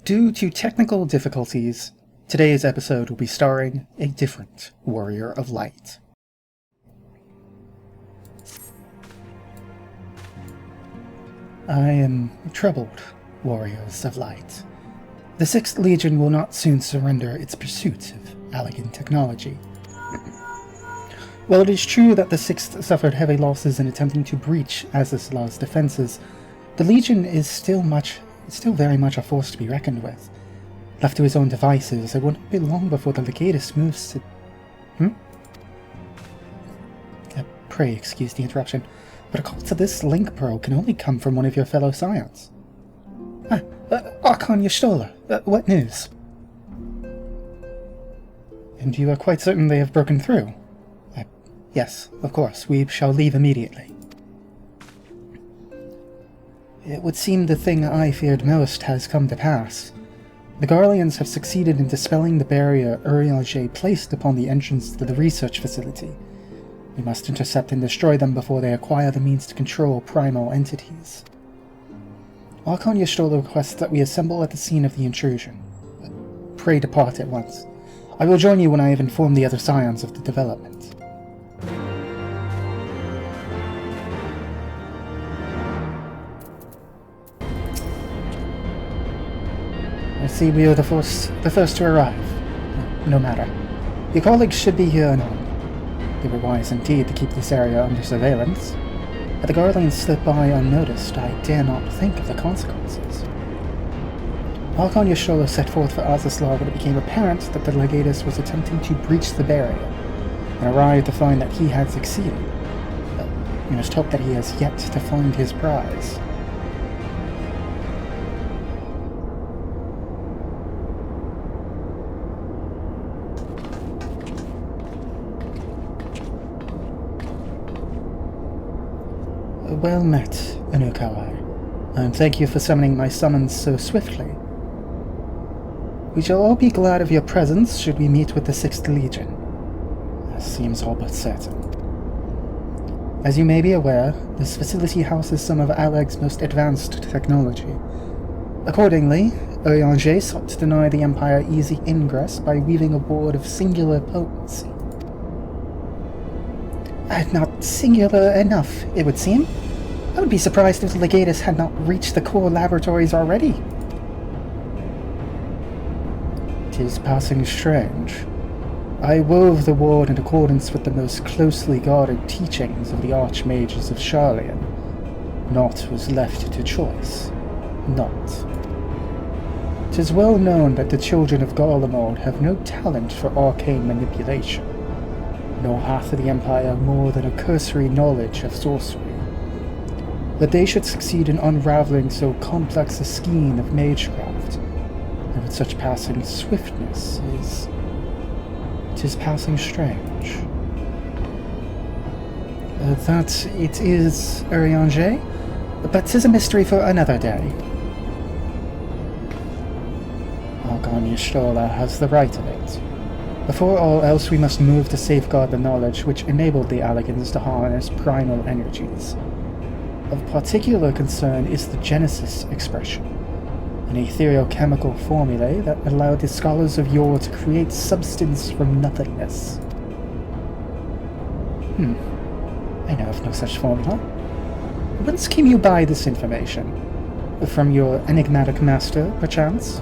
Due to technical difficulties, today's episode will be starring a different Warrior of Light. I am troubled, Warriors of Light. The 6th Legion will not soon surrender its pursuit of elegant technology. While it is true that the 6th suffered heavy losses in attempting to breach Azislaw's defenses, the Legion is still very much a force to be reckoned with. Left to his own devices, it won't be long before the Legatus moves to... Pray excuse the interruption, but a call to this link pearl can only come from one of your fellow Scions. Archon Y'shtola, what news? And you are quite certain they have broken through? Yes, of course, we shall leave immediately. It would seem the thing I feared most has come to pass. The Garleans have succeeded in dispelling the barrier Urianger placed upon the entrance to the research facility. We must intercept and destroy them before they acquire the means to control primal entities. Archon Y'shtola requests that we assemble at the scene of the intrusion. Pray depart at once. I will join you when I have informed the other Scions of the development. I see we are the first to arrive. No matter. Your colleagues should be here anon. They were wise indeed to keep this area under surveillance. Had the Garleans slip by unnoticed, I dare not think of the consequences. Archon Y'shtola set forth for Azislaw when it became apparent that the Legatus was attempting to breach the barrier, and arrived to find that he had succeeded. We must hope that he has yet to find his prize. Well met, Anukawai, and thank you for summoning my summons so swiftly. We shall all be glad of your presence should we meet with the 6th Legion. That seems all but certain. As you may be aware, this facility houses some of Aleg's most advanced technology. Accordingly, Urianger sought to deny the Empire easy ingress by weaving a ward of singular potency. Not singular enough, it would seem. I would be surprised if the Legatus had not reached the core laboratories already. 'Tis passing strange. I wove the ward in accordance with the most closely guarded teachings of the Archmages of Sharlayan. Naught was left to choice. Naught. 'Tis well known that the children of Garlemald have no talent for arcane manipulation, nor hath the Empire more than a cursory knowledge of sorcery. That they should succeed in unraveling so complex a skein of magecraft, and with such passing swiftness, tis passing strange. That it is, Urianger, but 'tis a mystery for another day. Archon Y'shtola has the right of it. Before all else, we must move to safeguard the knowledge which enabled the Allegans to harness primal energies. Of particular concern is the Genesis expression, an ethereal-chemical formulae that allowed the scholars of yore to create substance from nothingness. I know of no such formula. Whence came you by this information? From your enigmatic master, perchance?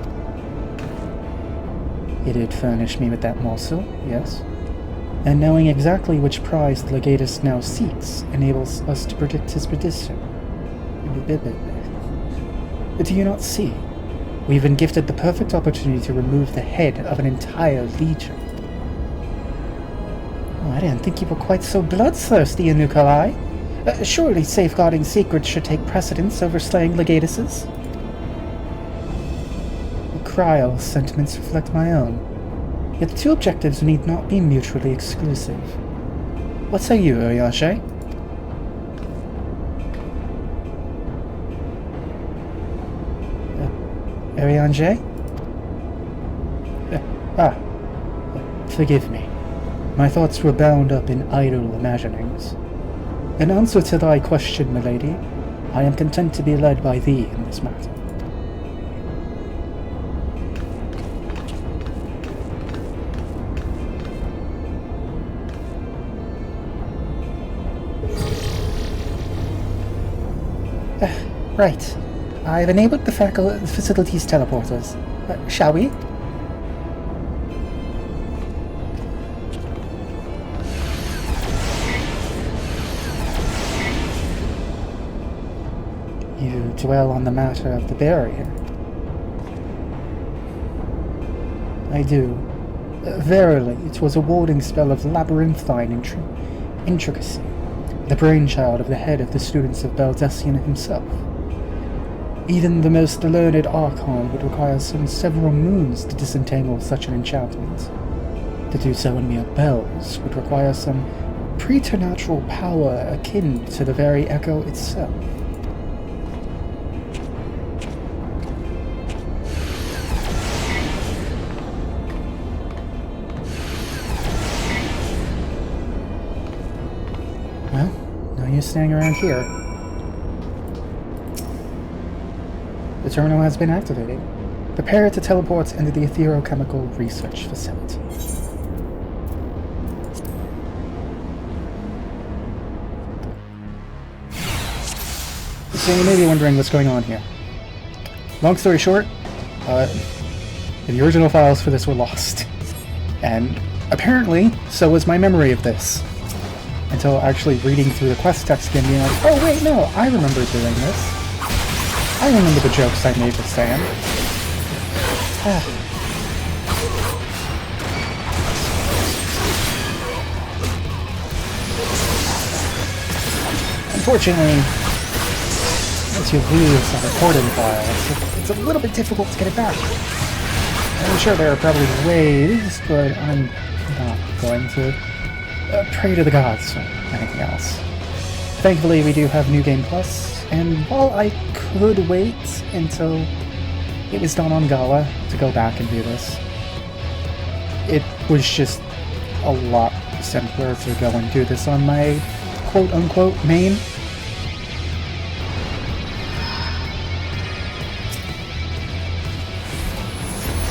He did furnish me with that morsel, yes. And knowing exactly which prize the Legatus now seeks enables us to predict his prediction. But do you not see? We've been gifted the perfect opportunity to remove the head of an entire legion. Oh, I didn't think you were quite so bloodthirsty, Anukawai. Surely safeguarding secrets should take precedence over slaying Legatuses. Kryle's sentiments reflect my own. Yet the two objectives need not be mutually exclusive. What say you, Urianger? Urianger? Forgive me. My thoughts were bound up in idle imaginings. In answer to thy question, milady, I am content to be led by thee in this matter. Right. I've enabled the facility's teleporters. Shall we? You dwell on the matter of the barrier. I do. Verily, it was a warding spell of labyrinthine intricacy, the brainchild of the head of the students of Beldessian himself. Even the most learned Archon would require several moons to disentangle such an enchantment. To do so in mere bells would require some preternatural power akin to the very echo itself. Well, no use staying around here. The terminal has been activated. Prepare to teleport into the etherochemical research facility. So you may be wondering what's going on here. Long story short, the original files for this were lost. And apparently, so was my memory of this. Until actually reading through the quest text again, being like, oh wait, no, I remember doing this. I remember the jokes I made with Sam. Unfortunately, once you lose a recording file, it's a little bit difficult to get it back. I'm sure there are probably ways, but I'm not going to pray to the gods or anything else. Thankfully, we do have New Game Plus, and while I could wait until it was done on Gala to go back and do this, it was just a lot simpler to go and do this on my quote-unquote main.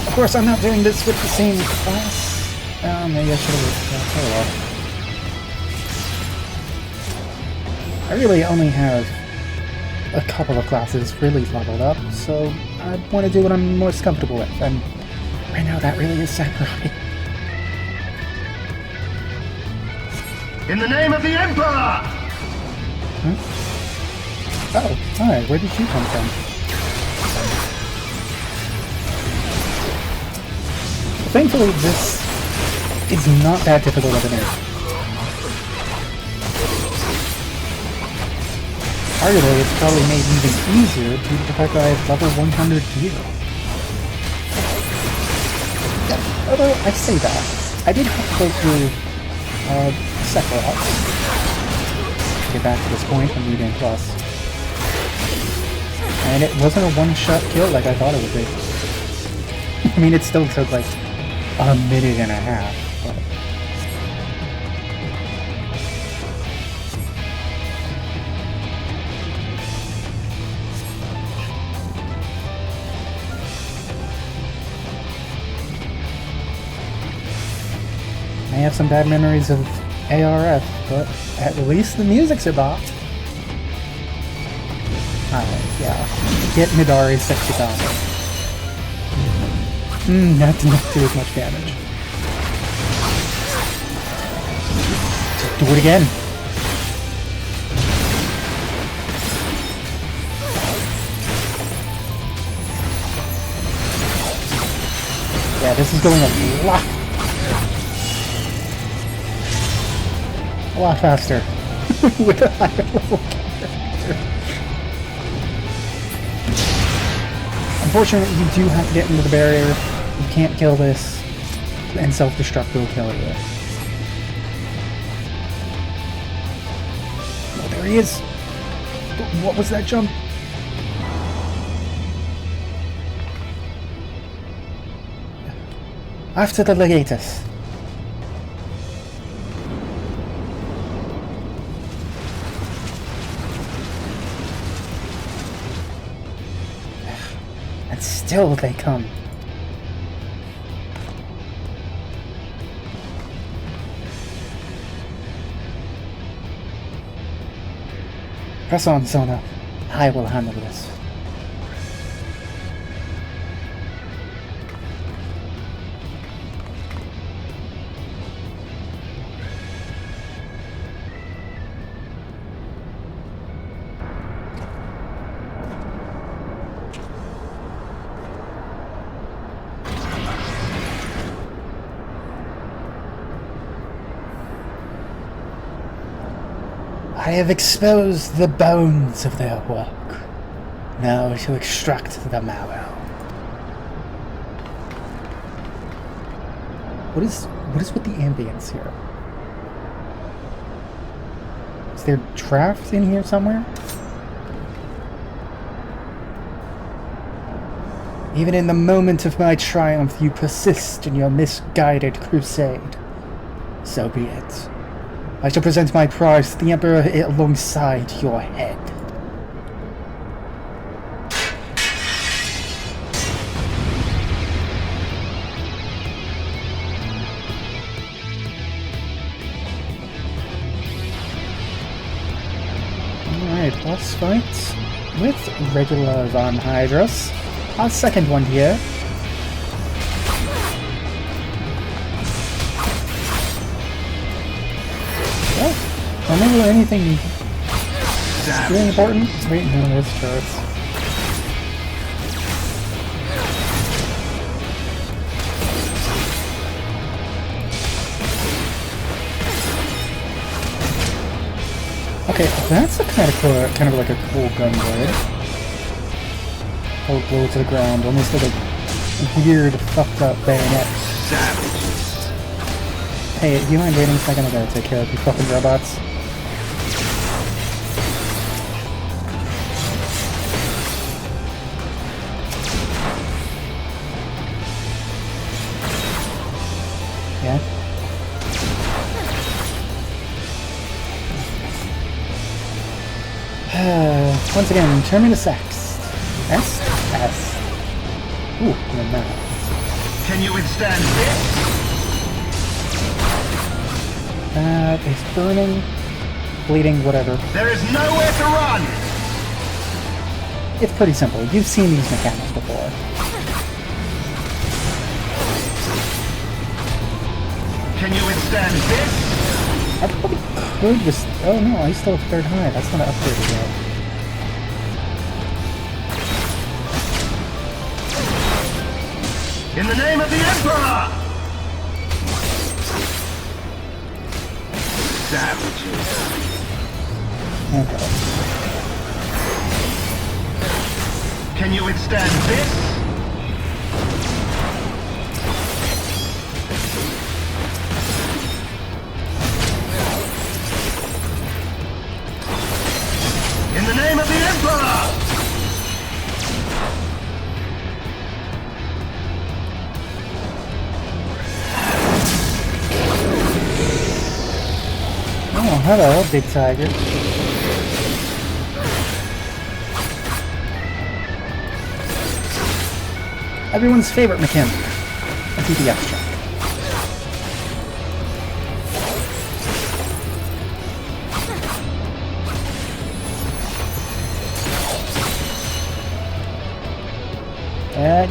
Of course, I'm not doing this with the same class. Maybe I should have... oh well. I really only have a couple of classes really leveled up, so I want to do what I'm most comfortable with, and right now that really is Samurai. In the name of the Emperor! Huh? Oh, hi, where did you come from? Thankfully, this is not that difficult of an area. Arguably, it's probably made even easier due to the fact that I have level 100 gear. Yeah, although I say that, I did have to go through Sephiroth to get back to this point from New Game Plus. And it wasn't a one-shot kill like I thought it would be. I mean, it still took like a minute and a half, but... I have some bad memories of ARF, but at least the music's a bop. Alright, yeah. Get Midori's 60,000. That did not do as much damage. Do it again! Yeah, this is going a lot faster with a higher level character. Unfortunately, you do have to get into the barrier. You can't kill this, and self-destruct will kill you. Oh, there he is! What was that jump? After the Legatus. And still they come. Press on, Sona. I will handle this. I have exposed the bones of their work. Now to extract the marrow. What is with the ambience here? Is there draft in here somewhere? Even in the moment of my triumph, you persist in your misguided crusade. So be it. I shall present my prize to the Emperor alongside your head. Alright, boss fight with regular Von Hydras. Our second one here. I don't remember anything really important. Wait, no, it's turrets. Okay, that's a kind of like a cool gun blade. I'll blow it to the ground, almost like a weird, fucked up bayonet. Hey, do you mind waiting a second? I gotta take care of these fucking robots. Yeah. Once again, Terminus X. S? S. Ooh, no matter. Can you withstand this? It's burning, bleeding, whatever. There is nowhere to run! It's pretty simple. You've seen these mechanics before. Can you withstand this? I probably could just... Oh no, I still have third high. That's not upgraded yet. In the name of the Emperor! Savages. Okay. Can you withstand this? In the name of the Emperor! Oh, hello, big tiger. Everyone's favorite mechanic. A DPS check.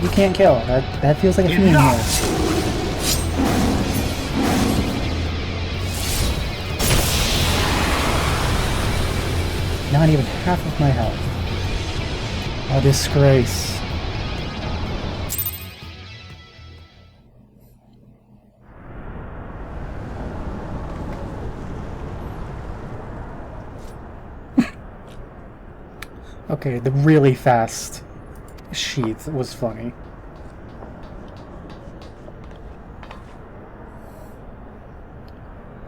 You can't kill. That feels like a theme here. Not even half of my health. A disgrace. Okay, the really fast sheath was funny.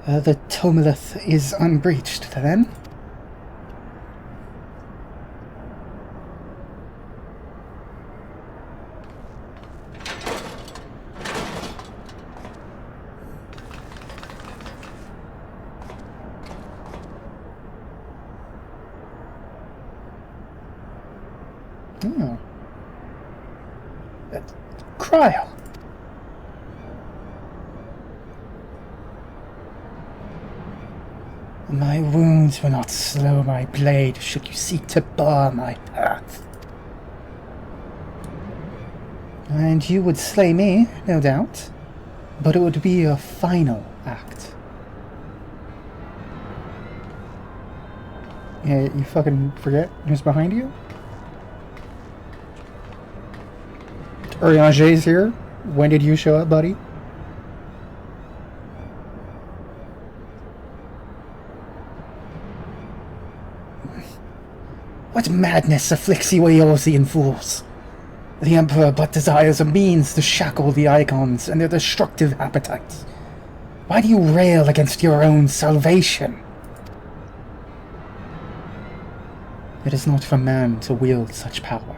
The Tomolith is unbreached, then? Oh. Cryo. My wounds will not slow my blade should you seek to bar my path. And you would slay me, no doubt, but it would be your final act. Yeah, you fucking forget who's behind you? Urianger's here. When did you show up, buddy? What madness afflicts you Eorzean fools? The Emperor but desires a means to shackle the Icons and their destructive appetites. Why do you rail against your own salvation? It is not for man to wield such power.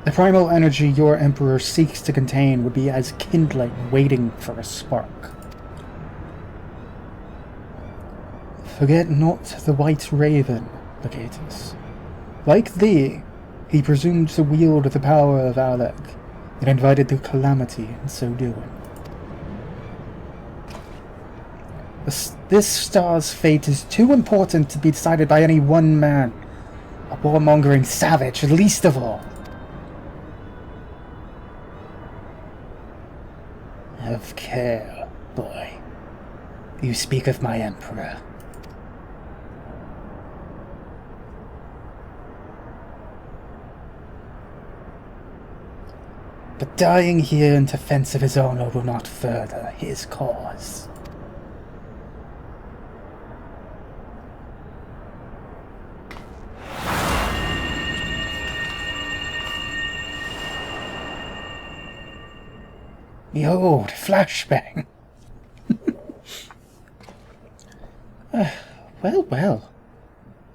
The primal energy your Emperor seeks to contain would be as kindling waiting for a spark. Forget not the White Raven, Legatus. Like thee, he presumed to wield the power of Alec, and invited the calamity in so doing. This star's fate is too important to be decided by any one man, a warmongering savage, least of all. Have care, boy. You speak of my Emperor. But dying here in defense of his honor will not further his cause. Behold, flashbang. Well, well.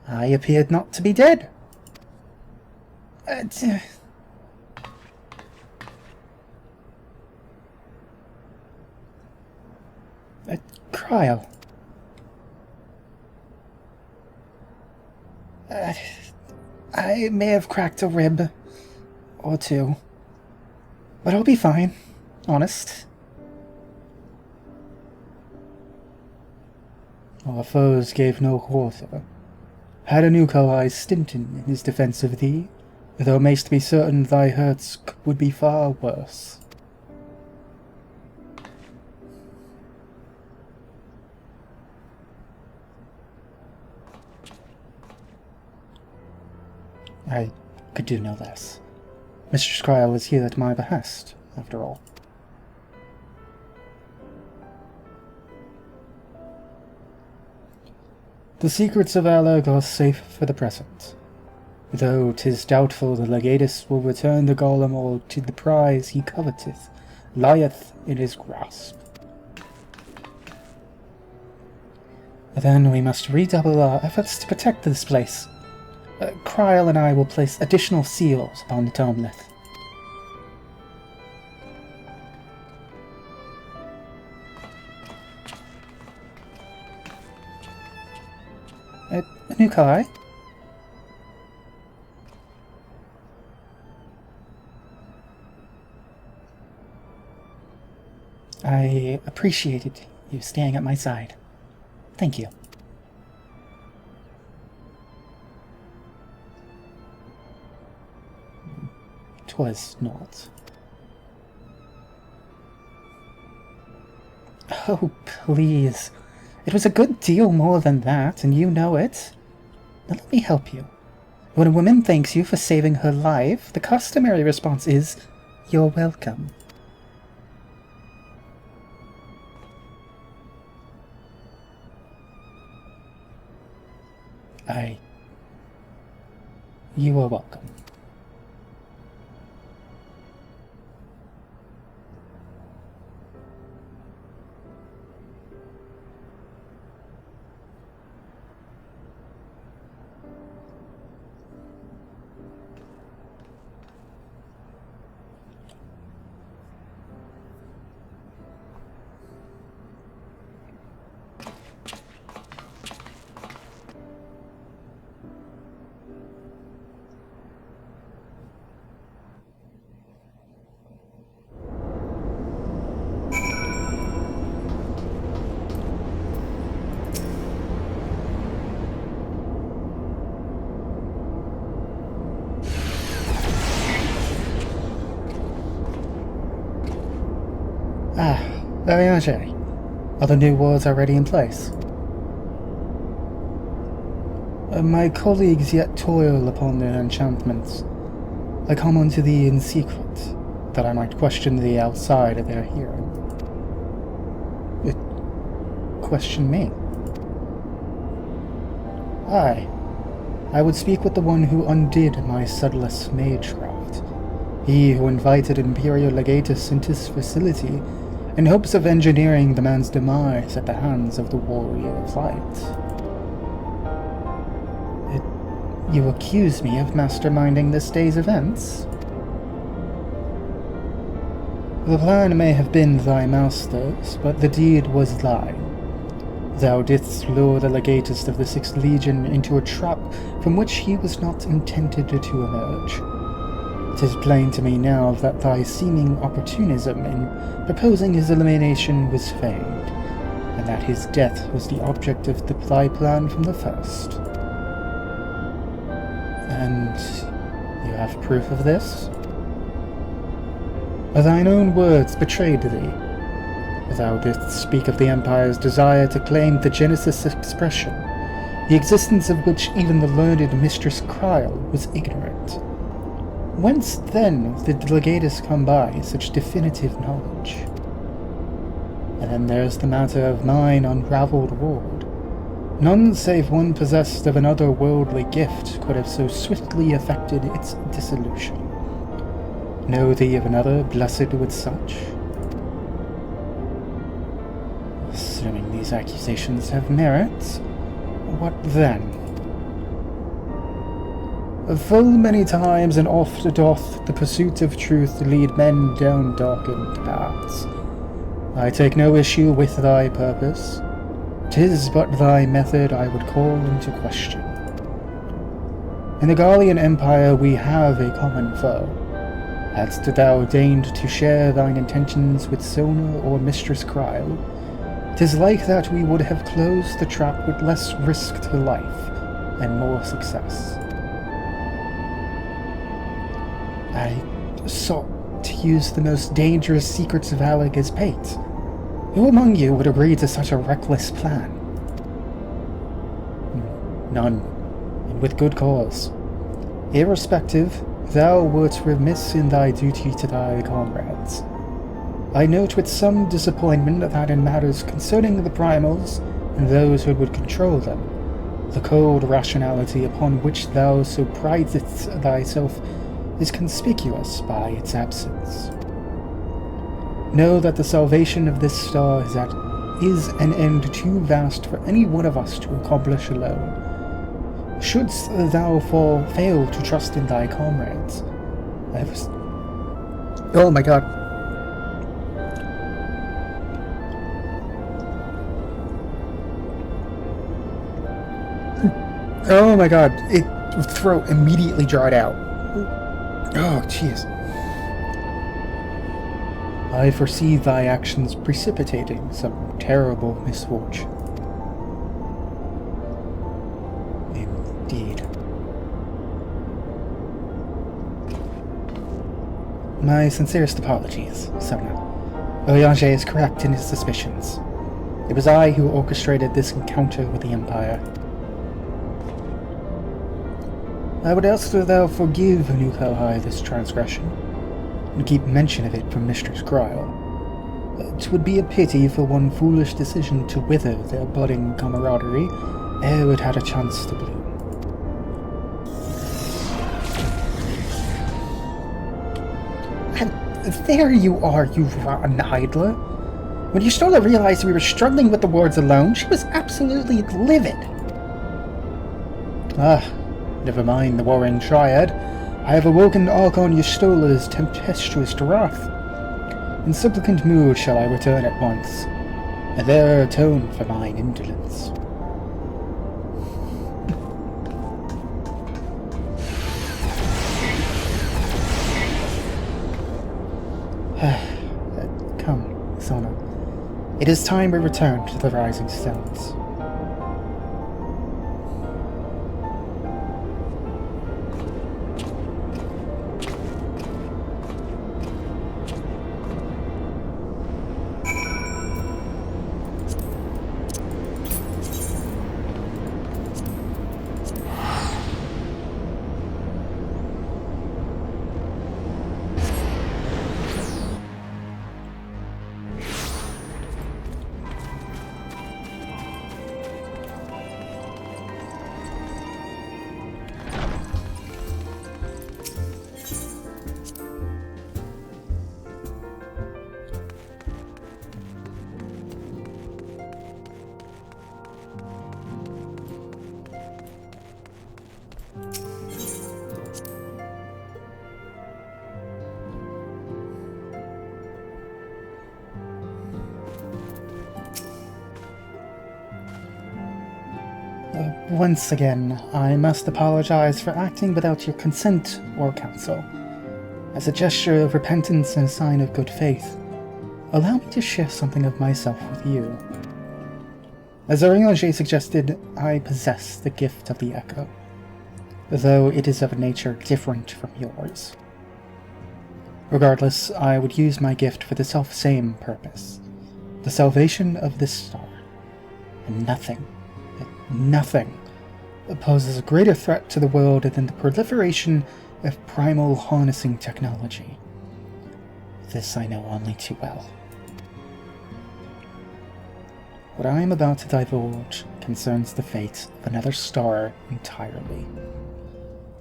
I appeared not to be dead. Cryle. I may have cracked a rib or two, but I'll be fine, honest. Our foes gave no quarter. Had a new ally stinted in his defence of thee, thou mayst be certain thy hurts would be far worse. I could do no less. Mistress Cryle is here at my behest, after all. The secrets of Alec are safe for the present, though 'tis doubtful the Legatus will return the golem or to the prize he coveteth lieth in his grasp. Then we must redouble our efforts to protect this place. Cryle and I will place additional seals upon the tomblith. Nukai? I appreciated you staying at my side. Thank you. 'Twas not. Oh, please. It was a good deal more than that, and you know it. Now let me help you. When a woman thanks you for saving her life, the customary response is, "You're welcome." You are welcome. Ah, Ariage. Are the new wards already in place? My colleagues yet toil upon their enchantments. I come unto thee in secret, that I might question thee outside of their hearing. Question me? Aye. I would speak with the one who undid my subtlest magecraft, he who invited Imperial Legatus into his facility in hopes of engineering the man's demise at the hands of the Warrior of Light. You accuse me of masterminding this day's events? The plan may have been thy master's, but the deed was thine. Thou didst lure the legatist of the 6th Legion into a trap from which he was not intended to emerge. 'Tis plain to me now that thy seeming opportunism in proposing his elimination was feigned, and that his death was the object of thy plan from the first. And you have proof of this? Thine own words betrayed thee. Thou didst speak of the Empire's desire to claim the Genesis expression, the existence of which even the learned Mistress Kryl was ignorant. Whence then did the Legatus come by such definitive knowledge? And then there's the matter of mine unraveled ward. None save one possessed of an otherworldly gift could have so swiftly effected its dissolution. Know thee of another blessed with such? Assuming these accusations have merit, what then? Full many times and oft doth the pursuit of truth lead men down darkened paths. I take no issue with thy purpose. 'Tis but thy method I would call into question. In the Gallian Empire we have a common foe. Hadst thou deigned to share thine intentions with Sona or Mistress Kryl, 'tis like that we would have closed the trap with less risk to life and more success. I sought to use the most dangerous secrets of Alec as bait. Who among you would agree to such a reckless plan? None, and with good cause. Irrespective, thou wert remiss in thy duty to thy comrades. I note with some disappointment that in matters concerning the primals and those who would control them, the cold rationality upon which thou so pridest thyself is conspicuous by its absence. Know that the salvation of this star is an end too vast for any one of us to accomplish alone. Shouldst thou fail to trust in thy comrades, Oh my god. Oh my god, throat immediately dried out. Oh, jeez. I foresee thy actions precipitating some terrible misfortune. Indeed. My sincerest apologies, Sona. Oyage is correct in his suspicions. It was I who orchestrated this encounter with the Empire. I would ask that thou forgive New Kalhai this transgression, and keep mention of it from Mistress Kryl. 'Twould be a pity for one foolish decision to wither their budding camaraderie ere it had a chance to bloom. And there you are, you rotten idler. When Yustola realized we were struggling with the wards alone, she was absolutely livid. Never mind the warring triad. I have awoken Archon Yustola's tempestuous wrath. In supplicant mood shall I return at once, and there atone for mine indolence. Come, Sona. It is time we return to the Rising Stones. Once again, I must apologize for acting without your consent or counsel. As a gesture of repentance and a sign of good faith, allow me to share something of myself with you. As Oriange suggested, I possess the gift of the Echo, though it is of a nature different from yours. Regardless, I would use my gift for the self-same purpose, the salvation of this star. And nothing poses a greater threat to the world than the proliferation of primal harnessing technology. This I know only too well. What I am about to divulge concerns the fate of another star entirely.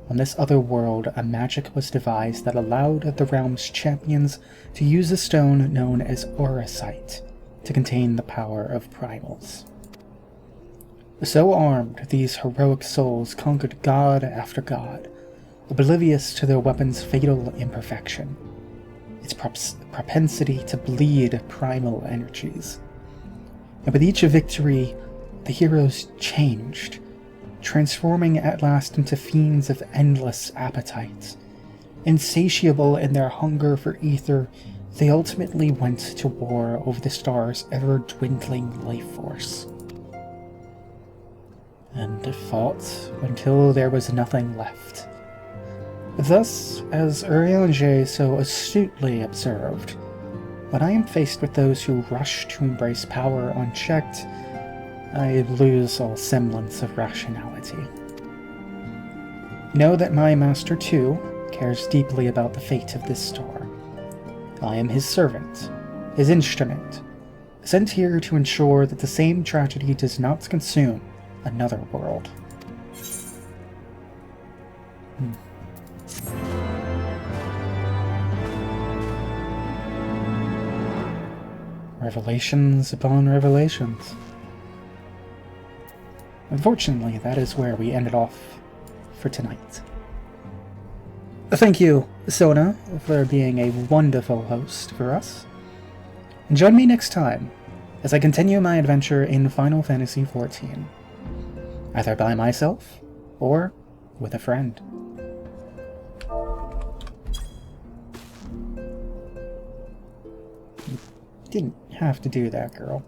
On this other world, a magic was devised that allowed the realm's champions to use a stone known as Auracite to contain the power of primals. So armed, these heroic souls conquered god after god, oblivious to their weapon's fatal imperfection, its propensity to bleed primal energies. And with each victory, the heroes changed, transforming at last into fiends of endless appetite. Insatiable in their hunger for ether, they ultimately went to war over the star's ever-dwindling life force. And fought until there was nothing left. Thus, as Oriange so astutely observed, when I am faced with those who rush to embrace power unchecked, I lose all semblance of rationality. Know that my master, too, cares deeply about the fate of this star. I am his servant, his instrument, sent here to ensure that the same tragedy does not consume another world. Revelations upon revelations. Unfortunately, that is where we ended off for tonight. Thank you, Sona, for being a wonderful host for us. And join me next time as I continue my adventure in Final Fantasy XIV, either by myself or with a friend. You didn't have to do that, girl.